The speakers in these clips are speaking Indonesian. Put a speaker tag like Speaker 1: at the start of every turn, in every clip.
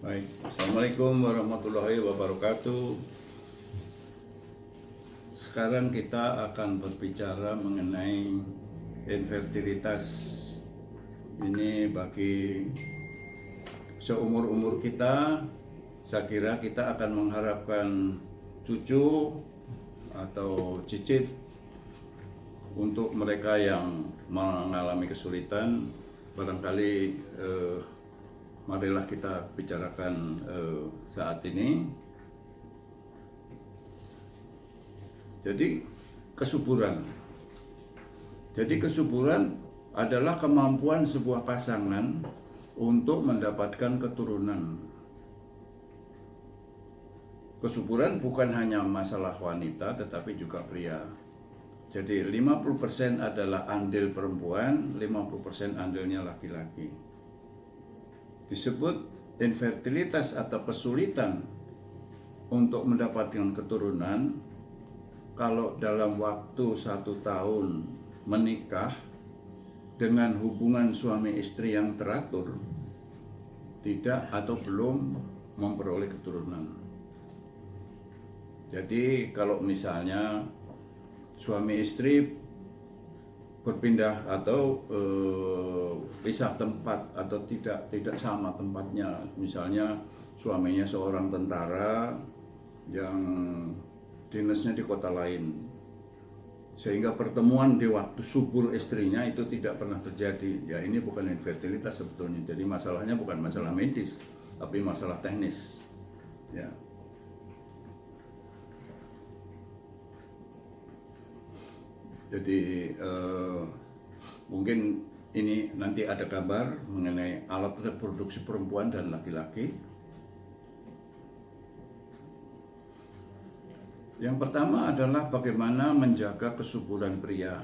Speaker 1: Baik, Assalamualaikum warahmatullahi wabarakatuh. Sekarang kita akan berbicara mengenai infertilitas. Ini bagi seumur-umur kita, saya kira kita akan mengharapkan cucu atau cicit. Untuk mereka yang mengalami kesulitan, barangkali marilah kita bicarakan saat ini. Jadi kesuburan adalah kemampuan sebuah pasangan untuk mendapatkan keturunan. Kesuburan bukan hanya masalah wanita tetapi juga pria. Jadi 50% adalah andil perempuan, 50% andilnya laki-laki. Disebut infertilitas atau kesulitan untuk mendapatkan keturunan kalau dalam waktu 1 tahun menikah dengan hubungan suami istri yang teratur, tidak atau belum memperoleh keturunan. Jadi kalau misalnya suami istri berpindah atau pisah tempat atau tidak sama tempatnya, misalnya suaminya seorang tentara yang dinasnya di kota lain, sehingga pertemuan di waktu subur istrinya itu tidak pernah terjadi. Ya, ini bukan infertilitas sebetulnya. Jadi masalahnya bukan masalah medis tapi masalah teknis, ya. Jadi mungkin ini nanti ada kabar mengenai alat reproduksi perempuan dan laki-laki. Yang pertama adalah bagaimana menjaga kesuburan pria.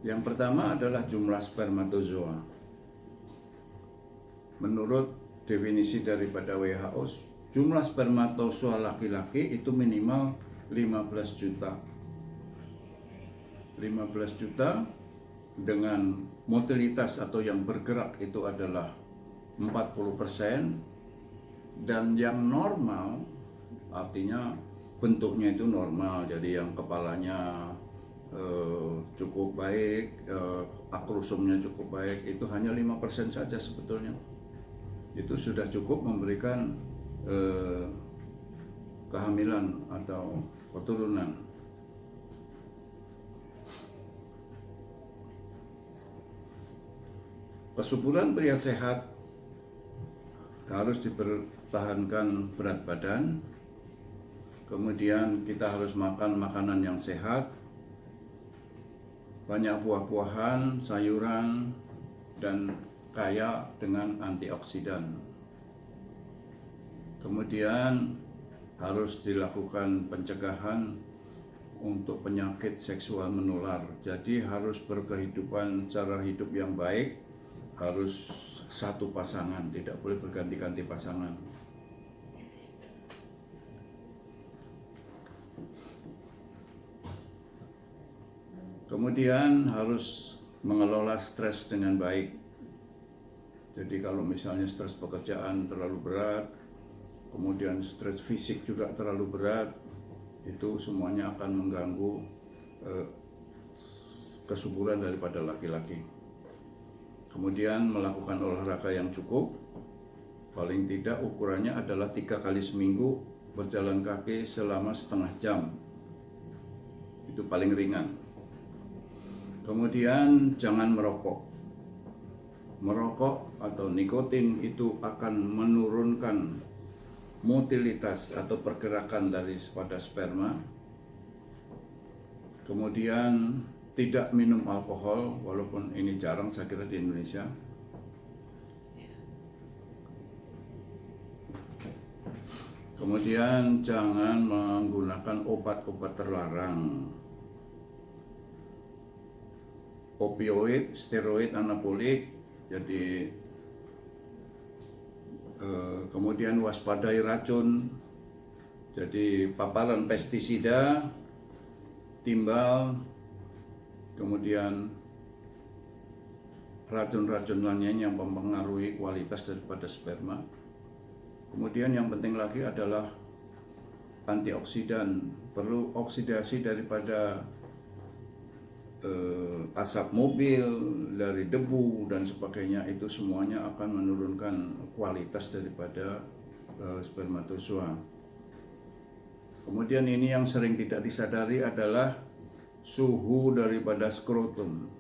Speaker 1: Yang pertama adalah jumlah spermatozoa. Menurut definisi daripada WHO, jumlah spermatozoa laki-laki itu minimal 15 juta. 15 juta dengan motilitas atau yang bergerak itu adalah 40%, dan yang normal artinya bentuknya itu normal, jadi yang kepalanya cukup baik, akrusumnya cukup baik, itu hanya 5% saja sebetulnya. Itu sudah cukup memberikan kehamilan atau keturunan. Kesuburan pria sehat harus dipertahankan berat badan, kemudian kita harus makan makanan yang sehat, banyak buah-buahan, sayuran, dan kaya dengan antioksidan. Kemudian harus dilakukan pencegahan untuk penyakit seksual menular. Jadi harus berkehidupan cara hidup yang baik, harus satu pasangan, tidak boleh berganti-ganti pasangan. Kemudian harus mengelola stres dengan baik. Jadi kalau misalnya stres pekerjaan terlalu berat, kemudian stres fisik juga terlalu berat, itu semuanya akan mengganggu kesuburan daripada laki-laki. Kemudian melakukan olahraga yang cukup, paling tidak ukurannya adalah 3 kali seminggu berjalan kaki selama setengah jam, itu paling ringan. Kemudian jangan merokok. Merokok atau nikotin itu akan menurunkan motilitas atau pergerakan daripada sperma. Kemudian tidak minum alkohol, walaupun ini jarang saya kira di Indonesia. Kemudian jangan menggunakan obat-obat terlarang, opioid, steroid, anabolik. Jadi kemudian waspadai racun. Jadi paparan pestisida, timbal, kemudian racun-racun lainnya yang mempengaruhi kualitas daripada sperma. Kemudian yang penting lagi adalah antioksidan, perlu oksidasi daripada asap mobil, dari debu dan sebagainya, itu semuanya akan menurunkan kualitas daripada spermatozoa. Kemudian ini yang sering tidak disadari adalah suhu daripada skrotum.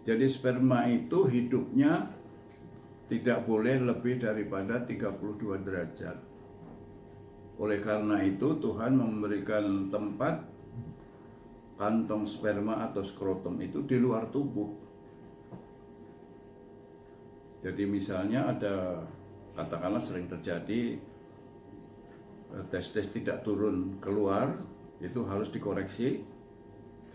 Speaker 1: Jadi sperma itu hidupnya tidak boleh lebih daripada 32 derajat. Oleh karena itu Tuhan memberikan tempat kantong sperma atau skrotum itu di luar tubuh. Jadi misalnya ada, katakanlah sering terjadi testis tidak turun keluar, itu harus dikoreksi.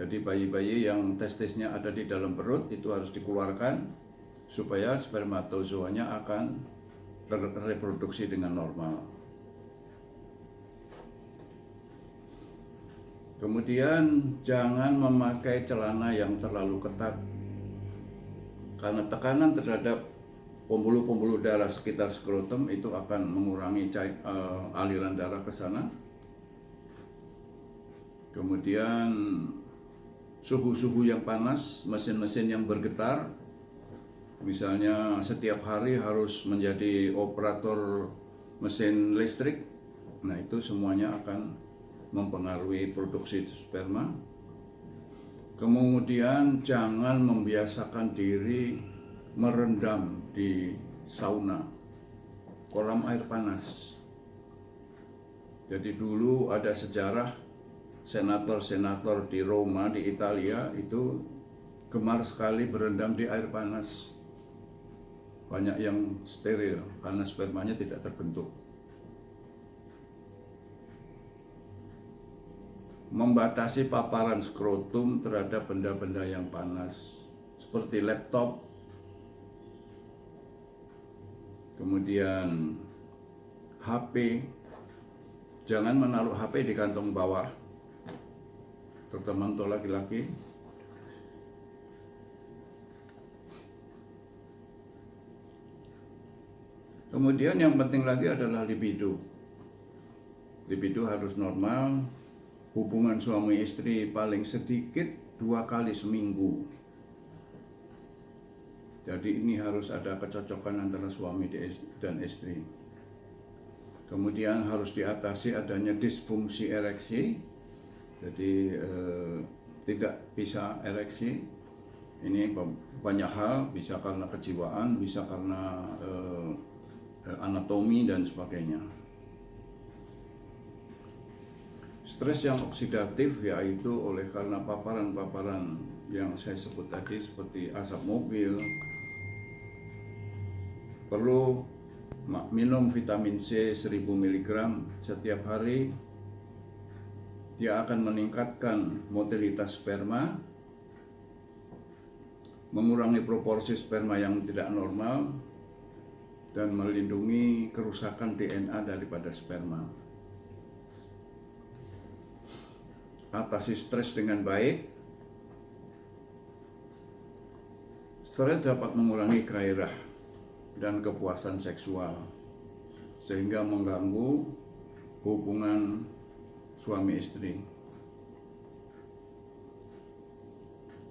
Speaker 1: Jadi bayi-bayi yang testisnya ada di dalam perut itu harus dikeluarkan supaya spermatozoanya akan terreproduksi dengan normal. Kemudian jangan memakai celana yang terlalu ketat, karena tekanan terhadap pembuluh-pembuluh darah sekitar skrotum itu akan mengurangi aliran darah ke sana. Kemudian suhu-suhu yang panas, mesin-mesin yang bergetar, misalnya setiap hari harus menjadi operator mesin listrik, nah itu semuanya akan mempengaruhi produksi sperma. Kemudian jangan membiasakan diri merendam di sauna, kolam air panas. Jadi dulu ada sejarah senator-senator di Roma, di Italia, itu gemar sekali berendam di air panas. Banyak yang steril karena spermanya tidak terbentuk. Membatasi paparan skrotum terhadap benda-benda yang panas seperti laptop, kemudian HP. Jangan menaruh HP di kantong bawah, terutama untuk laki-laki. Kemudian yang penting lagi adalah libido. Libido harus normal. Hubungan suami istri paling sedikit 2 kali seminggu. Jadi ini harus ada kecocokan antara suami dan istri. Kemudian harus diatasi adanya disfungsi ereksi. Jadi tidak bisa ereksi. Ini banyak hal, bisa karena kejiwaan, bisa karena anatomi dan sebagainya. Stres yang oksidatif yaitu oleh karena paparan-paparan yang saya sebut tadi seperti asap mobil. Perlu minum vitamin C 1000 mg setiap hari. Dia akan meningkatkan motilitas sperma, mengurangi proporsi sperma yang tidak normal, dan melindungi kerusakan DNA daripada sperma. Atasi stres dengan baik. Stres dapat mengurangi gairah dan kepuasan seksual sehingga mengganggu hubungan suami istri.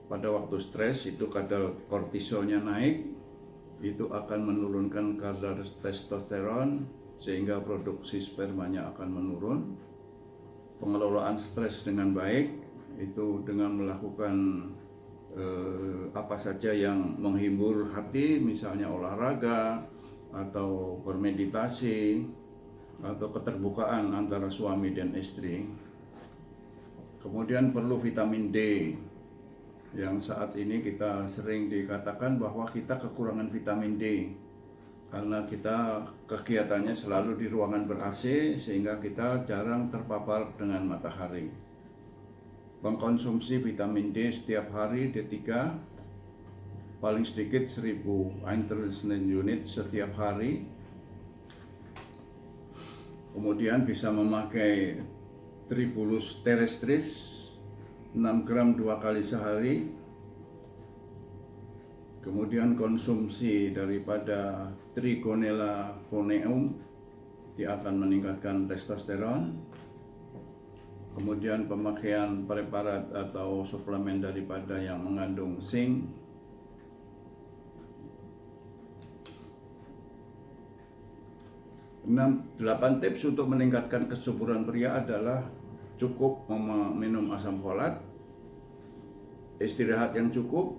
Speaker 1: Pada waktu stres itu kadar kortisolnya naik, itu akan menurunkan kadar testosteron sehingga produksi spermanya akan menurun. Pengelolaan stres dengan baik itu dengan melakukan apa saja yang menghibur hati, misalnya olahraga atau bermeditasi atau keterbukaan antara suami dan istri. Kemudian perlu vitamin D, yang saat ini kita sering dikatakan bahwa kita kekurangan vitamin D karena kita kegiatannya selalu di ruangan ber-AC sehingga kita jarang terpapar dengan matahari. Mengkonsumsi vitamin D setiap hari D3 paling sedikit 1000 international unit setiap hari. Kemudian bisa memakai Tribulus terrestris 6 gram 2 kali sehari. Kemudian konsumsi daripada Trigonella phoneum dia akan meningkatkan testosteron. Kemudian pemakaian preparat atau suplemen daripada yang mengandung zinc. 8 tips untuk meningkatkan kesuburan pria adalah cukup minum asam folat, istirahat yang cukup,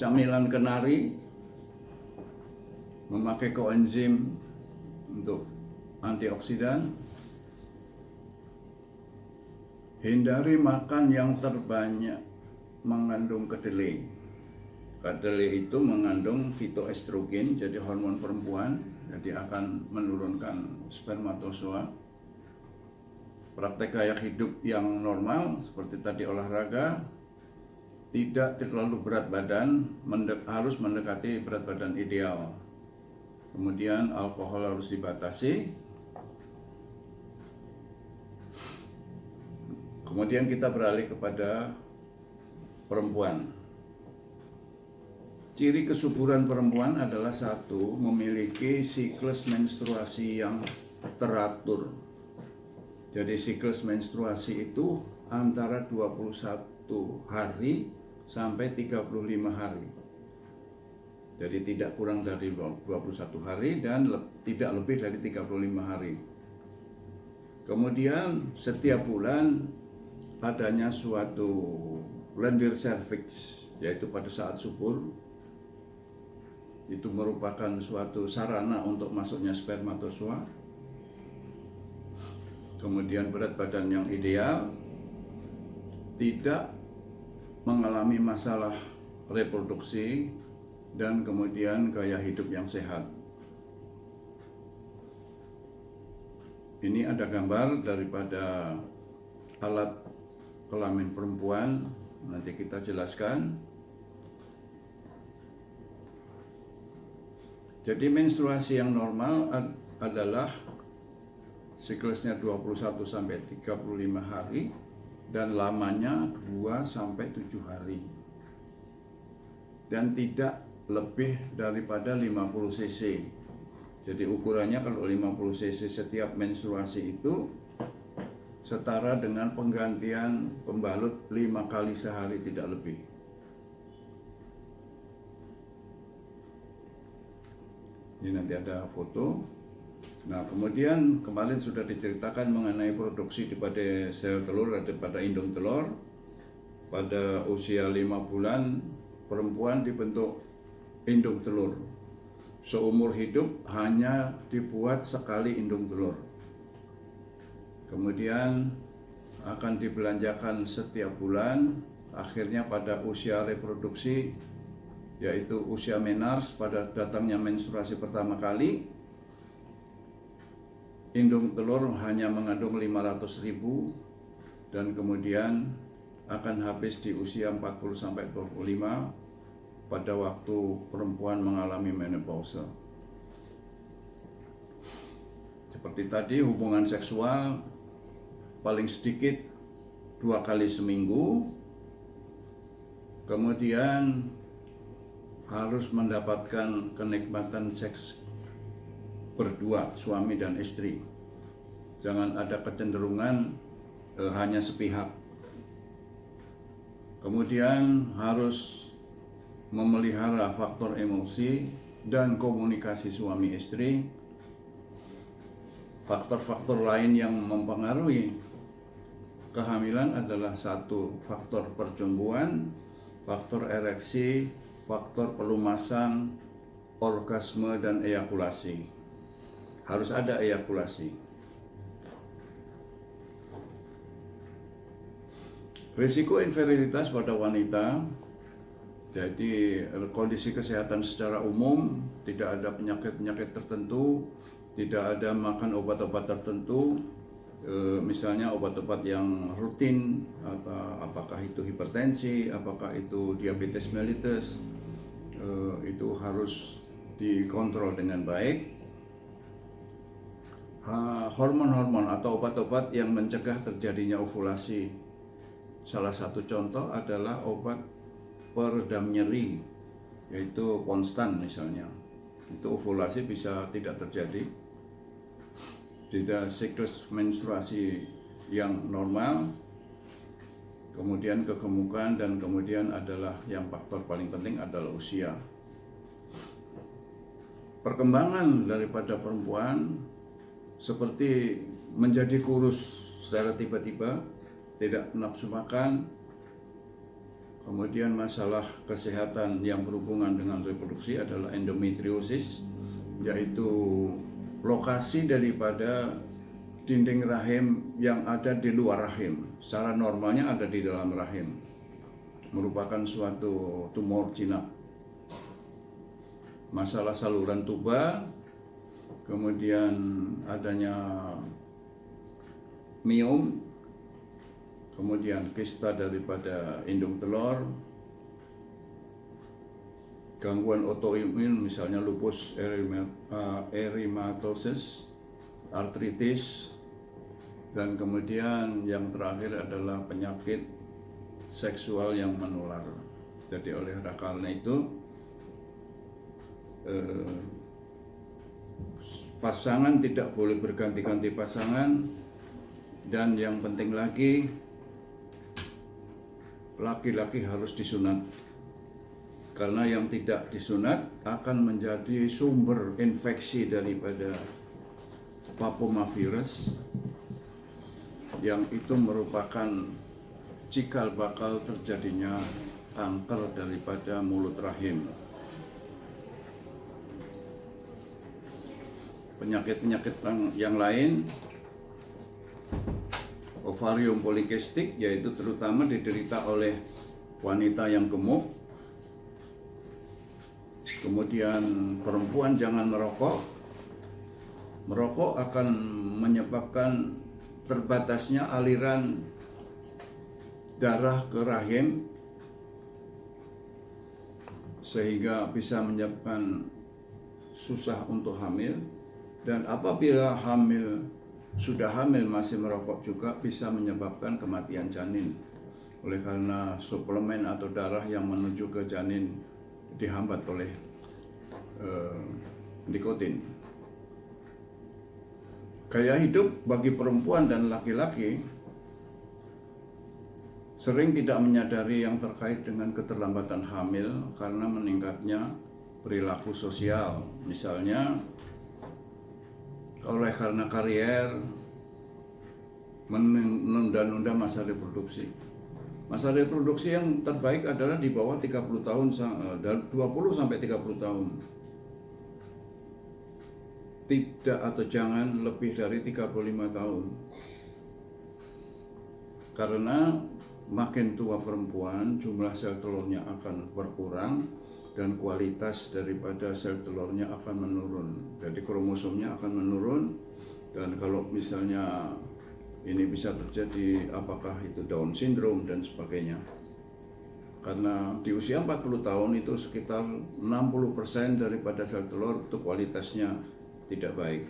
Speaker 1: camilan kenari, memakai koenzim untuk antioksidan, hindari makan yang terbanyak mengandung kedelai. Kedelai itu mengandung fitoestrogen, jadi hormon perempuan, jadi akan menurunkan spermatozoa. Praktek gaya hidup yang normal seperti tadi olahraga, tidak terlalu berat badan, harus mendekati berat badan ideal. Kemudian alkohol harus dibatasi. Kemudian kita beralih kepada perempuan. Ciri kesuburan perempuan adalah satu, memiliki siklus menstruasi yang teratur. Jadi siklus menstruasi itu antara 21 hari sampai 35 hari. Jadi tidak kurang dari 21 hari dan tidak lebih dari 35 hari. Kemudian setiap bulan adanya suatu lendir cervix, yaitu pada saat subur. Itu merupakan suatu sarana untuk masuknya spermatozoa. Kemudian berat badan yang ideal, tidak mengalami masalah reproduksi, dan kemudian gaya hidup yang sehat. Ini ada gambar daripada alat kelamin perempuan, nanti kita jelaskan. Jadi menstruasi yang normal adalah siklusnya 21 sampai 35 hari dan lamanya 2 sampai 7 hari. Dan tidak lebih daripada 50 cc. Jadi ukurannya kalau 50 cc setiap menstruasi itu setara dengan penggantian pembalut 5 kali sehari, tidak lebih. Ini nanti ada foto. Nah, kemudian kemarin sudah diceritakan mengenai produksi daripada sel telur, daripada indung telur. Pada usia 5 bulan perempuan dibentuk indung telur. Seumur hidup hanya dibuat sekali indung telur. Kemudian akan dibelanjakan setiap bulan. Akhirnya pada usia reproduksi, yaitu usia menars, pada datangnya menstruasi pertama kali, indung telur hanya mengandung 500.000 dan kemudian akan habis di usia 40-25 pada waktu perempuan mengalami menopause. Seperti tadi, hubungan seksual paling sedikit 2 kali seminggu, kemudian harus mendapatkan kenikmatan seks berdua, suami dan istri. Jangan ada kecenderungan hanya sepihak. Kemudian harus memelihara faktor emosi dan komunikasi suami istri. Faktor-faktor lain yang mempengaruhi kehamilan adalah satu, faktor percumbuan, faktor ereksi, faktor pelumasan, orgasme, dan eyakulasi. Harus ada eyakulasi. Risiko infertilitas pada wanita, jadi kondisi kesehatan secara umum, tidak ada penyakit-penyakit tertentu, tidak ada makan obat-obat tertentu, misalnya obat-obat yang rutin, atau apakah itu hipertensi, apakah itu diabetes mellitus, itu harus dikontrol dengan baik. Hormon-hormon atau obat-obat yang mencegah terjadinya ovulasi, salah satu contoh adalah obat peredam nyeri, yaitu konstan misalnya, itu ovulasi bisa tidak terjadi. Tidak siklus menstruasi yang normal, kemudian kegemukan, dan kemudian adalah yang faktor paling penting adalah usia. Perkembangan daripada perempuan seperti menjadi kurus secara tiba-tiba, tidak nafsu makan, kemudian masalah kesehatan yang berhubungan dengan reproduksi adalah endometriosis, yaitu lokasi daripada dinding rahim yang ada di luar rahim. Secara normalnya ada di dalam rahim, merupakan suatu tumor jinak. Masalah saluran tuba, kemudian adanya miom, kemudian kista daripada indung telur, gangguan autoimun misalnya lupus erythematosus, artritis, dan kemudian yang terakhir adalah penyakit seksual yang menular. Jadi oleh karena itu pasangan tidak boleh berganti-ganti pasangan, dan yang penting lagi laki-laki harus disunat, karena yang tidak disunat akan menjadi sumber infeksi daripada papomavirus, yang itu merupakan cikal bakal terjadinya kanker daripada mulut rahim. Penyakit-penyakit yang lain, ovarium polikistik, yaitu terutama diderita oleh wanita yang gemuk. Kemudian perempuan jangan merokok. Merokok akan menyebabkan terbatasnya aliran darah ke rahim, sehingga bisa menyebabkan susah untuk hamil. Dan apabila sudah hamil masih merokok juga bisa menyebabkan kematian janin, oleh karena suplemen atau darah yang menuju ke janin dihambat oleh nikotin. Gaya hidup bagi perempuan dan laki-laki sering tidak menyadari yang terkait dengan keterlambatan hamil karena meningkatnya perilaku sosial. Misalnya oleh karena karier, menunda-nunda masa reproduksi. Masa reproduksi yang terbaik adalah di bawah 30 tahun, 20 sampai 30 tahun. Tidak atau jangan lebih dari 35 tahun. Karena makin tua perempuan, jumlah sel telurnya akan berkurang dan kualitas daripada sel telurnya akan menurun. Jadi kromosomnya akan menurun, dan kalau misalnya ini bisa terjadi, apakah itu Down syndrome dan sebagainya. Karena di usia 40 tahun itu sekitar 60% daripada sel telur itu kualitasnya tidak baik.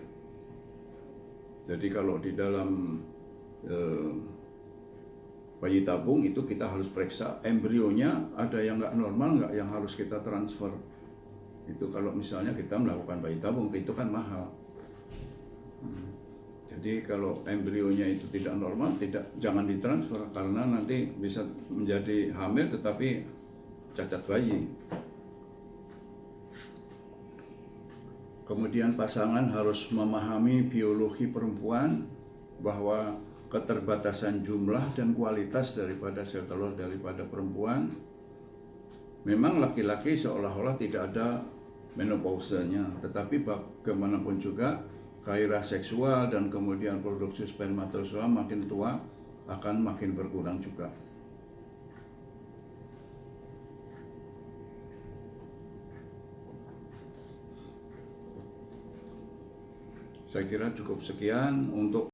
Speaker 1: Jadi kalau di dalam bayi tabung itu kita harus periksa embrionya, ada yang nggak normal nggak, yang harus kita transfer. Itu kalau misalnya kita melakukan bayi tabung, itu kan mahal. Jadi kalau embrionya itu tidak normal, jangan ditransfer, karena nanti bisa menjadi hamil tetapi cacat bayi. Kemudian pasangan harus memahami biologi perempuan, bahwa keterbatasan jumlah dan kualitas daripada sel telur daripada perempuan. Memang laki-laki seolah-olah tidak ada menopausanya, tetapi bagaimanapun juga gairah seksual dan kemudian produksi spermatozoa makin tua akan makin berkurang juga. Saya kira cukup sekian untuk